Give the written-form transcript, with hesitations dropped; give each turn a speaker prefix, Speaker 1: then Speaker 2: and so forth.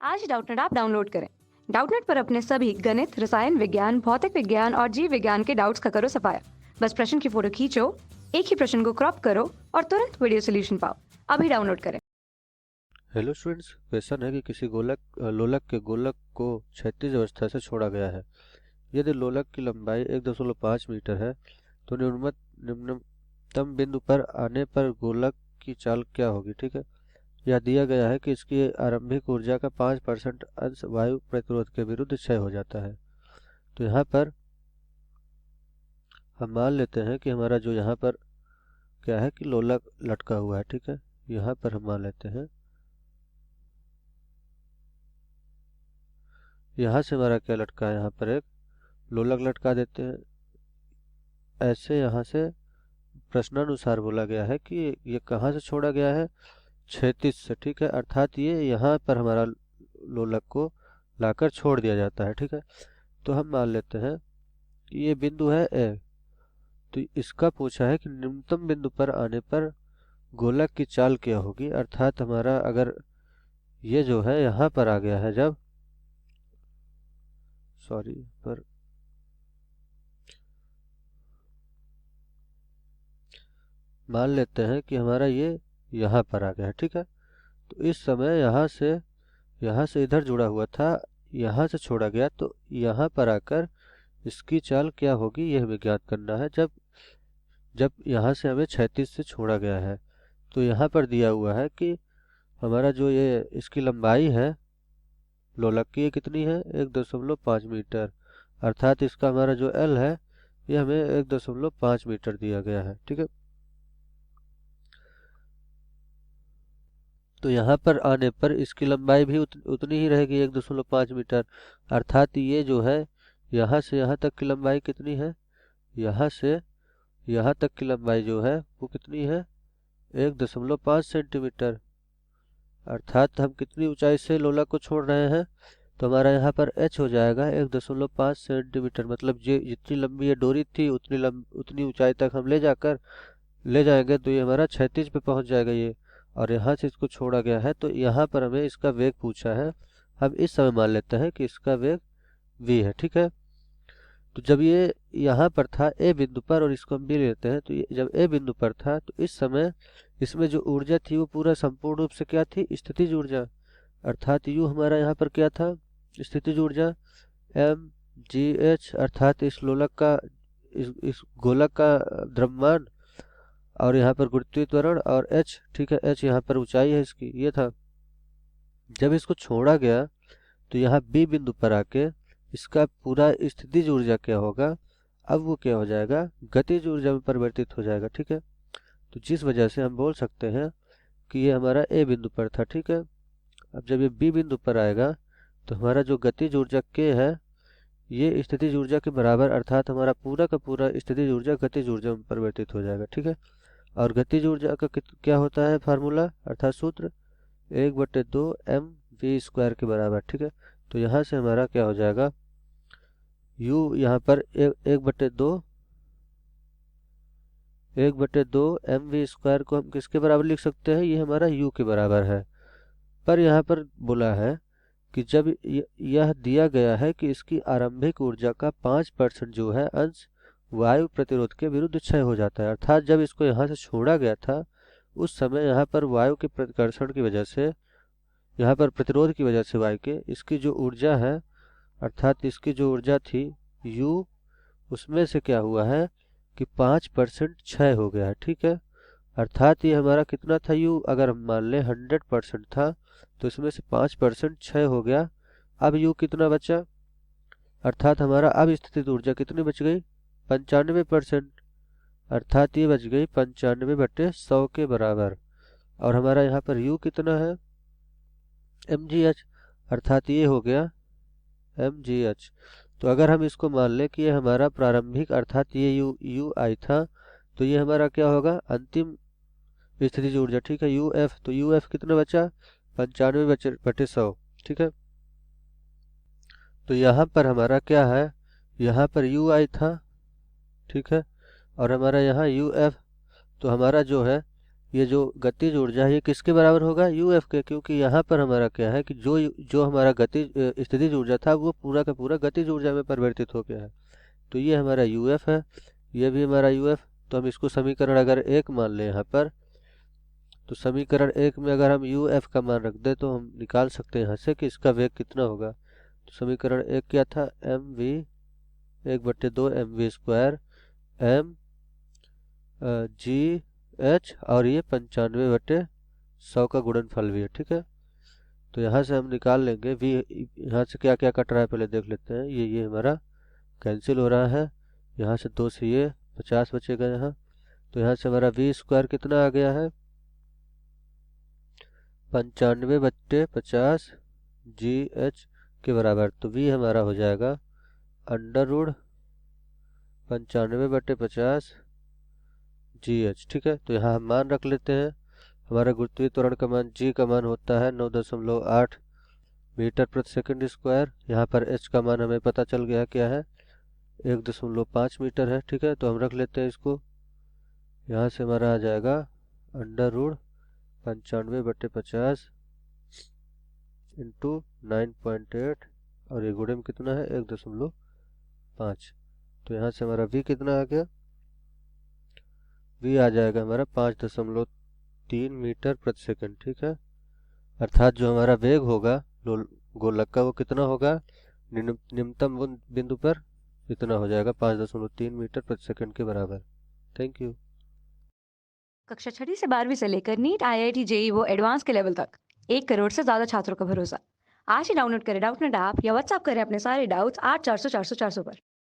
Speaker 1: आज Doubtnut app download करें। Doubtnut पर अपने सभी गणित, रसायन विज्ञान, भौतिक विज्ञान और जीव विज्ञान के डाउट्स का करो सफाया। बस प्रश्न की फोटो खींचो, एक ही प्रश्न को क्रॉप करो और तुरंत वीडियो सोल्यूशन पाओ। अभी डाउनलोड करें।
Speaker 2: हेलो स्टूडेंट्स, क्वेश्चन है कि किसी लोलक के गोलक को क्षैतिज अवस्था से छोड़ा गया है। यदि लोलक की लंबाई 1.5 मीटर है तो निम्नतम बिंदु पर आने पर गोलक की चाल क्या होगी। ठीक है, यह दिया गया है कि इसकी आरंभिक ऊर्जा का 5% अंश वायु प्रतिरोध के विरुद्ध क्षय हो जाता है। तो यहाँ पर हम मान लेते हैं कि हमारा जो यहाँ पर क्या है कि लोलक लटका हुआ है। ठीक है, यहाँ पर हम मान लेते हैं यहाँ से हमारा क्या लटका है, यहाँ पर एक लोलक लटका देते हैं। ऐसे यहाँ से प्रश्नानुसार बोला गया है कि ये कहाँ से छोड़ा गया है, क्षैतिज से। ठीक है, अर्थात ये यहाँ पर हमारा लोलक को लाकर छोड़ दिया जाता है। ठीक है, तो हम मान लेते हैं कि ये बिंदु है ए। तो इसका पूछा है कि न्यूनतम बिंदु पर आने पर गोलक की चाल क्या होगी। अर्थात हमारा अगर ये जो है यहाँ पर आ गया है, जब सॉरी पर मान लेते हैं कि हमारा ये यहाँ पर आ गया है। ठीक है, तो इस समय यहाँ से इधर जुड़ा हुआ था, यहाँ से छोड़ा गया, तो यहाँ पर आकर इसकी चाल क्या होगी यह हमें ज्ञात करना है। जब जब यहाँ से हमें क्षैतिज से छोड़ा गया है तो यहाँ पर दिया हुआ है कि हमारा जो ये इसकी लंबाई है लोलक की, ये कितनी है, 1.5 मीटर। अर्थात इसका हमारा जो एल है ये हमें 1.5 मीटर दिया गया है। ठीक है, तो यहाँ पर आने पर इसकी लंबाई भी उतनी ही रहेगी, 1.5 मीटर। अर्थात ये जो है यहाँ से यहाँ तक की लंबाई कितनी है, यहाँ से यहाँ तक की लंबाई जो है वो कितनी है, 1.5 सेंटीमीटर। अर्थात हम कितनी ऊंचाई से लोलक को छोड़ रहे हैं, तो हमारा यहाँ पर h हो जाएगा 1.5 सेंटीमीटर। मतलब ये जितनी लंबी ये डोरी थी उतनी ऊंचाई तक हम ले जाएंगे तो ये हमारा क्षैतिज पे पहुंच जाएगा ये। और यहाँ से इसको छोड़ा गया है तो यहाँ पर हमें इसका वेग पूछा है। हम इस समय मान लेते हैं कि इसका वेग v है। ठीक है, तो जब ये यहाँ पर था ए बिंदु पर, और इसको हम भी लेते हैं, तो ये जब ए बिंदु पर था तो इस समय इसमें जो ऊर्जा थी वो पूरा संपूर्ण रूप से क्या थी, स्थितिज ऊर्जा। अर्थात यू हमारा यहाँ पर क्या था, स्थितिज ऊर्जा एम जी एच। अर्थात इस लोलक का इस गोलक का द्रव्यमान और यहाँ पर गुरुत्वीय त्वरण और एच। ठीक है, एच यहाँ पर ऊंचाई है इसकी, ये था। जब इसको छोड़ा गया तो यहाँ बी बिंदु पर आके इसका पूरा स्थितिज ऊर्जा क्या होगा, अब वो क्या हो जाएगा, गतिज ऊर्जा में परिवर्तित हो जाएगा। ठीक है, तो जिस वजह से हम बोल सकते हैं कि ये हमारा ए बिंदु पर था। ठीक है, अब जब ये बी बिंदु पर आएगा तो हमारा जो गतिज ऊर्जा के है ये स्थितिज ऊर्जा के बराबर, अर्थात हमारा पूरा का पूरा स्थितिज ऊर्जा गतिज ऊर्जा में परिवर्तित हो जाएगा। ठीक है, और गतिज ऊर्जा का क्या होता है फार्मूला, अर्थात सूत्र 1/2 mv² के बराबर। ठीक है, तो यहाँ से हमारा क्या हो जाएगा, u यहाँ पर 1/2 mv² को हम किसके बराबर लिख सकते हैं, ये हमारा u के बराबर है। पर यहाँ पर बोला है कि जब यह दिया गया है कि इसकी आरंभिक ऊर्जा का 5% जो है अंश वायु प्रतिरोध के विरुद्ध क्षय हो जाता है। अर्थात जब इसको यहाँ से छोड़ा गया था उस समय यहाँ पर वायु के प्रतिकर्षण की वजह से, यहाँ पर प्रतिरोध की वजह से वायु के, इसकी जो ऊर्जा है, अर्थात इसकी जो ऊर्जा थी U, उसमें से क्या हुआ है कि 5% क्षय हो गया है। ठीक है, अर्थात ये हमारा कितना था U, अगर हम मान लें 100% था तो इसमें से 5% क्षय हो गया। अब U कितना बचा, अर्थात हमारा अब स्थितिज ऊर्जा कितनी बच गई, 95%। अर्थात ये बच गई 95/100 के बराबर। और हमारा यहाँ पर U कितना है, mgh। अर्थात ये हो गया mgh। तो अगर हम इसको मान लें कि ये हमारा प्रारंभिक, अर्थात ये u आई था, तो ये हमारा क्या होगा, अंतिम स्थितिज ऊर्जा। ठीक है, uf, तो uf कितना बचा, 95/100। ठीक है, तो यहाँ पर हमारा क्या है, यहाँ पर u आई था। ठीक है, और हमारा यहाँ uf, तो हमारा जो है ये जो गतिज ऊर्जा है ये किसके बराबर होगा, यूएफ के, क्योंकि यहाँ पर हमारा क्या है कि जो जो हमारा गतिज स्थितिज ऊर्जा था वो पूरा का पूरा गतिज ऊर्जा में परिवर्तित हो गया है। तो ये हमारा यूएफ है, ये भी हमारा यूएफ। तो हम इसको समीकरण अगर 1 मान लें यहाँ पर, तो समीकरण 1 में अगर हम यूएफ का मान रख दें तो हम निकाल सकते हैं यहाँ से कि इसका वेग कितना होगा। तो समीकरण 1 क्या था, M V 1/2 mv² M G H, और ये 95/100 का गुणनफल भी है, ठीक है। तो यहाँ से हम निकाल लेंगे वी, यहाँ से क्या क्या कट रहा है पहले देख लेते हैं। ये हमारा कैंसिल हो रहा है, यहाँ से 2 से ये 50 बचेगा यहाँ। तो यहाँ से हमारा v² कितना आ गया है, 95/50 जी एच के बराबर। तो v हमारा हो जाएगा √ 95/50 जी एच, ठीक है। तो यहाँ हम मान रख लेते हैं, हमारा गुरुत्वीय त्वरण का मान g का मान होता है 9.8 मीटर प्रति सेकंड स्क्वायर। यहाँ पर h का मान हमें पता चल गया क्या है, 1.5 मीटर है, ठीक है। तो हम रख लेते हैं इसको, यहाँ से हमारा आ जाएगा √ 95/50 × 9.8, और ये गुणे में कितना है 1.5। तो यहाँ से हमारा v कितना आ गया, v आ जाएगा हमारा 5.3 मीटर प्रति सेकंड, ठीक है। अर्थात जो हमारा वेग होगा गोलक का वो कितना होगा, निम्नतम बिंदु पर इतना हो जाएगा 5.3 मीटर प्रति सेकंड के बराबर। Thank you.
Speaker 1: कक्षा 6वीं से 12वीं से लेकर नीट, आईआईटी, जेई वो एडवांस के लेवल तक 1 करोड़ से ज्यादा छात्रों का भरोसा। आज ही डाउनलोड करें डाउटनेट ऐप या व्हाट्सएप करें अपने सारे डाउट्स 8400 400 400 पर।